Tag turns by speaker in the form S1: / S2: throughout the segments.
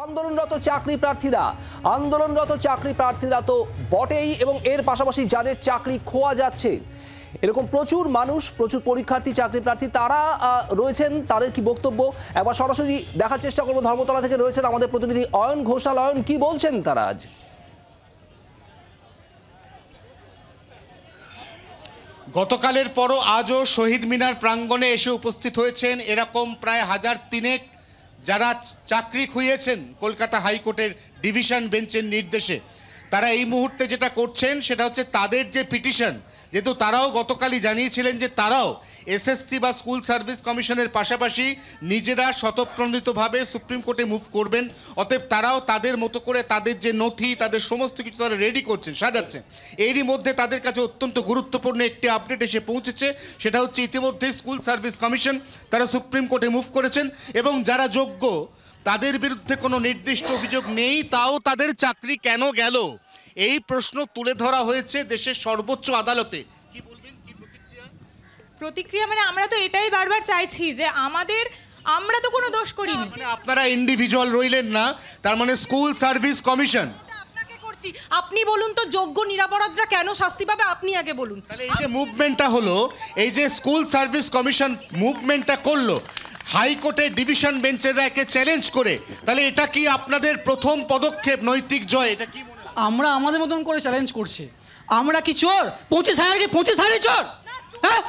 S1: আন্দোলনরত চাকরি প্রার্থীরা তো বটেই, এবং এর পাশাপাশি যাদের চাকরি খোয়া যাচ্ছে, এরকম প্রচুর মানুষ, প্রচুর পরীক্ষার্থী, চাকরি প্রার্থী তারা রয়েছেন। তাদের কি বক্তব্য একবার সরাসরি দেখার চেষ্টা করবো। ধর্মতলা থেকে রয়েছেন আমাদের প্রতিনিধি অয়ন ঘোষাল। অয়ন, কি বলছেন তারা আজ?
S2: গতকালের পরও আজও শহীদ মিনার প্রাঙ্গণে এসে উপস্থিত হয়েছেন এরকম প্রায় 1003 যারা চাকরি খুইয়েছেন কলকাতা হাইকোর্টের ডিভিশন বেঞ্চের নির্দেশে। তারা এই মুহূর্তে যেটা করছেন সেটা হচ্ছে তাদের যে পিটিশন, যেহেতু তারাও গতকালই জানিয়েছিলেন যে তারাও এসএসসি বা স্কুল সার্ভিস কমিশনের পাশাপাশি নিজেরা স্বতঃপ্রণোদিতভাবে সুপ্রিম কোর্টে মুভ করবেন, অতএব তারাও তাদের মতো করে তাদের যে নথি, তাদের সমস্ত কিছু তারা রেডি করছেন, সাজাচ্ছেন। এরই মধ্যে তাদের কাছে অত্যন্ত গুরুত্বপূর্ণ একটি আপডেট এসে পৌঁছেছে, সেটা হচ্ছে ইতিমধ্যে স্কুল সার্ভিস কমিশন তারা সুপ্রিম কোর্টে মুভ করেছেন এবং যারা যোগ্য তাদের বিরুদ্ধে কোনো নির্দিষ্ট অভিযোগ নেই, তাও তাদের চাকরি কেন গেল এই প্রশ্ন তুলে ধরা হয়েছে দেশের সর্বোচ্চ আদালতে। কি বলবেন, কি
S3: প্রতিক্রিয়া? মানে আমরা তো এটাই বারবার চাইছি যে আমরা তো কোনো দোষ করিনি।
S2: মানে আপনারা ইন্ডিভিজুয়াল রইলেন না, তার মানে স্কুল সার্ভিস কমিশন।
S3: আপনাকে করছি, আপনি বলুন তো যোগ্য নিরাপরাধরা কেন শাস্তি পাবে, আপনি আগে বলুন।
S2: তাহলে এই যে মুভমেন্টটা হলো, এই যে স্কুল সার্ভিস কমিশন মুভমেন্টটা করলো হাইকোর্টের ডিভিশন বেঞ্চের রায়কে চ্যালেঞ্জ করে, তাহলে এটা কি আপনাদের প্রথম পদক্ষেপ, নৈতিক জয়? এটা কি
S4: আমরা আমাদের মতন করে চ্যালেঞ্জ করছি। আমরা কি চোর? 25,000 চোর? হ্যাঁ,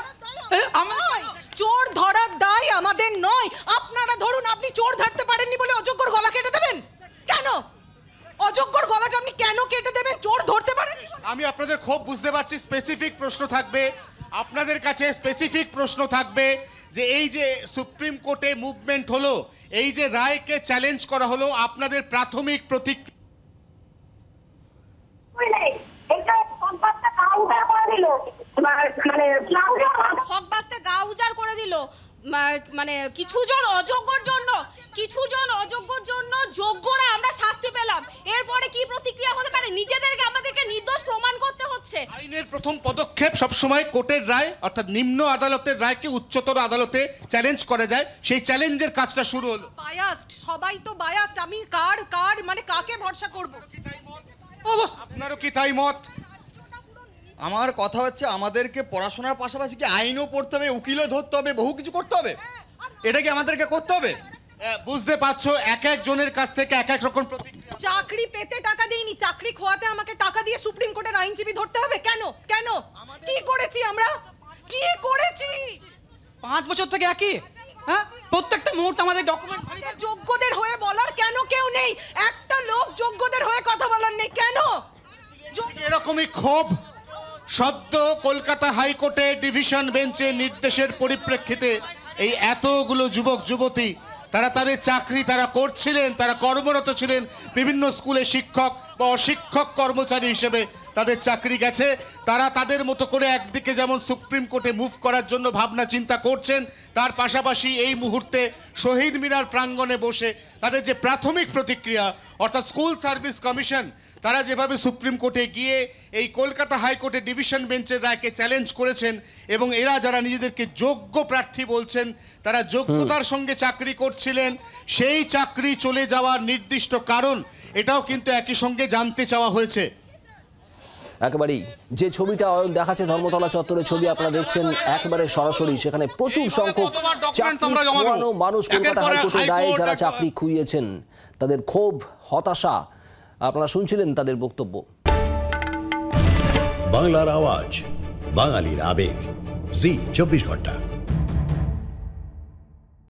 S3: চোর ধরার দায় আমাদের নয়। আপনারা ধরুন, আপনি চোর ধরতে পারেননি বলে অযোগ্যর গলা কেটে দেবেন কেন? অযোগ্যর গলাটা আপনি কেন কেটে দেবেন? চোর ধরতে পারেন।
S2: আমি আপনাদের খুব বুঝতে পারছি। স্পেসিফিক প্রশ্ন থাকবে আপনাদের কাছে, স্পেসিফিক প্রশ্ন থাকবে যে এই যে সুপ্রিম কোর্টে মুভমেন্ট হলো, এই যে রায়কে চ্যালেঞ্জ করা হলো, আপনাদের প্রাথমিক প্রতিক্রিয়া
S3: মানে কিছু জন অযোগ্যর জন্য যোগ্যরা আমরা শাস্তি পেলাম। এরপরে কি প্রতিক্রিয়া হতে পারে? আমাদেরকে নির্দোষ প্রমাণ করতে হচ্ছে।
S2: আইনের প্রথম পদক্ষেপ সবসময় কোর্টের রায়, অর্থাৎ নিম্ন আদালতের রায়কে উচ্চতর আদালতে চ্যালেঞ্জ করা যায়। সেই চ্যালেঞ্জের কাজটা শুরু হলো।
S3: বায়াসড, সবাই তো বায়াসড। আমি মানে কাকে ভরসা করব?
S2: আপনারও কি তাই মত?
S5: আমার কথা হচ্ছে আমাদেরকে পড়াশোনার পাশাপাশি কি আইনও পড়তে হবে, উকিলও ধরতে হবে, বহু কিছু করতে হবে। এটা কি আমাদেরকে করতে হবে?
S2: বুঝতে পারছো, এক একজনের কাছ থেকে এক এক রকম প্রতিক্রিয়া।
S3: চাকরি পেতে টাকা দেইনি, চাকরি খোয়াতে আমাকে টাকা দিয়ে সুপ্রিম কোর্টের আইনজীবী ধরতে হবে কেন? কি করেছি আমরা? কি করেছি?
S4: 5 বছর থেকে একই। হ্যাঁ, প্রত্যেকটা মুহূর্তে আমাদের ডকুমেন্ট।
S3: যোগ্যদের হয়ে বলার কেন কেউ নেই? একটা লোক যোগ্যদের হয়ে কথা বলার নেই কেন?
S2: এরকমই ক্ষোভ সদ্য কলকাতা হাইকোর্টের ডিভিশন বেঞ্চের নির্দেশের পরিপ্রেক্ষিতে এই এতগুলো যুবক যুবতী তারা তাদের চাকরি তারা করছিলেন, তারা কর্মরত ছিলেন বিভিন্ন স্কুলে শিক্ষক বা অশিক্ষক কর্মচারী হিসেবে তাদের চাকরি গেছে। তারা তাদের মতো করে একদিকে যেমন সুপ্রিম কোর্টে মুভ করার জন্য ভাবনা চিন্তা করছেন, তার পাশাপাশি এই মুহূর্তে শহীদ মিনার প্রাঙ্গণে বসে তাদের যে প্রাথমিক প্রতিক্রিয়া, অর্থাৎ স্কুল সার্ভিস কমিশন তারা যেভাবে সুপ্রিম কোর্টে গিয়ে এই কলকাতা হাইকোর্টের ডিভিশন বেঞ্চের রায়কে চ্যালেঞ্জ করেছেন এবং এরা যারা নিজেদেরকে যোগ্য প্রার্থী বলছেন, তারা যোগ্যতার সঙ্গে চাকরি করছিলেন, সেই চাকরি চলে যাওয়ার নির্দিষ্ট কারণ এটাও কিন্তু একই সঙ্গে জানতে চাওয়া হয়েছে।
S1: একেবারেই যে ছবিটা অয়ন দেখাচ্ছে ধর্মতলা চত্বরের ছবি আপনারা দেখছেন একেবারে সরাসরি, সেখানে প্রচুর সংখ্যক চাকরি খোয়ানো মানুষ কলকাতা হাইকোর্টের রায়ে যারা চাকরি খুইয়েছেন তাদের ক্ষোভ, হতাশা আপনারা শুনছিলেন তাদের বক্তব্য।
S6: বাংলার আওয়াজ, বাঙালির আবেগ, জি 24 ঘন্টা।